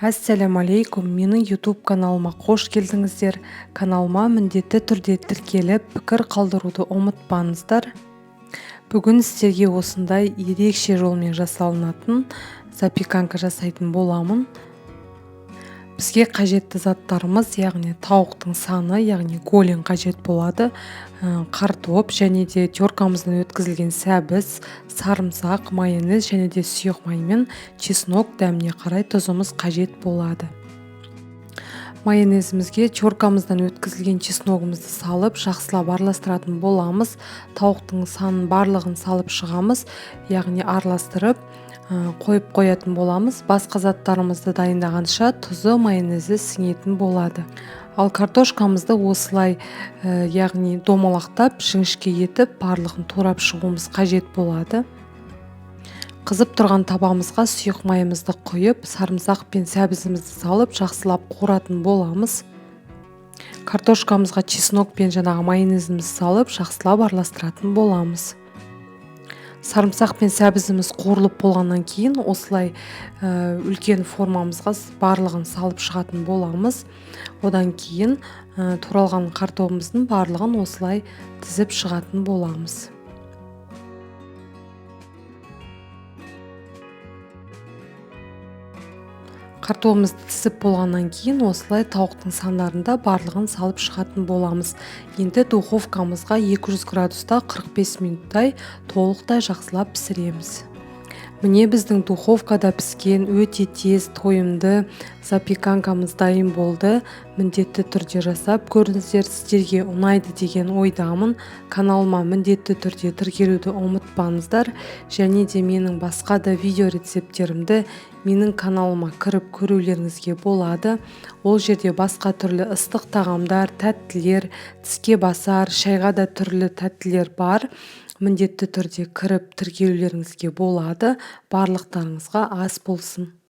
Ассаляму алейкум, менің YouTube каналыма қош келдіңіздер. Каналыма міндетті түрде тіркеліп, пікір қалдыруды ұмытпаңыздар. Бүгін сіздерге осындай ерекше жолмен жасалынатын запеканка жасайтын боламын. Бізге қажетті заттарымыз, яғни тауықтың саны, яғни голен қажет болады, картоп және де теркамыздан өткізілген сәбіз, сарымсақ, майонез және де сұйық май мен чеснок, дәміне қарай тұзымыз қажет болады. Майонезімізге теркамыздан өткізілген чесногымызды салып, жақсылап араластыратын боламыз. Тауықтың санын барлығын салып шығамыз, яғни араластырып қойып қоятын боламыз. Басқа заттарымызды дайындағанша тұзы, майонезі сіңетін болады. Ал картошкамызды осылай, яғни домалақтап, жіңішке етіп, барлығын турап шығуымыз қажет болады. Қызып тұрған табамызға сұйық майымызды құйып, сарымсақ пен сәбізімізді салып, жақсылап қуыратын боламыз. Картошкамызға чеснок пен жаңағы майонезімізді салып, жақсылап араластыратын боламыз. Сарымсақ пен сәбізіміз қуырылып болғаннан кейін осылай үлкен формамызға барлығын салып шығатын боламыз. Одан кейін туралған картоптарымыздың барлығын осылай тізіп шығатын боламыз. Картоптарымызды тізіп болғаннан кейін осылай тауықтың сандарында барлығын салып шығатын боламыз. Енді духовкамызға 200 градуста 45 минуттай толықтай жақсылап пісіреміз. Міне біздің духовкада піскен өте тез, тойымды запеканкамыз дайын болды. Міндетті түрде жасап көріңіздер, сіздерге ұнайды деген ойдамын. Каналыма міндетті түрде тіркелуді ұмытпаңыздар. Және де менің басқа да видео рецепттерімді менің каналыма кіріп көрулеріңізге болады. Ол жерде басқа түрлі ыстық тағамдар, тәттілер, тіске басар, шайға да түрлі тәттілер бар. Міндетті түрде кіріп тіркелулеріңізге болады. Барлықтарыңызға ас болсын.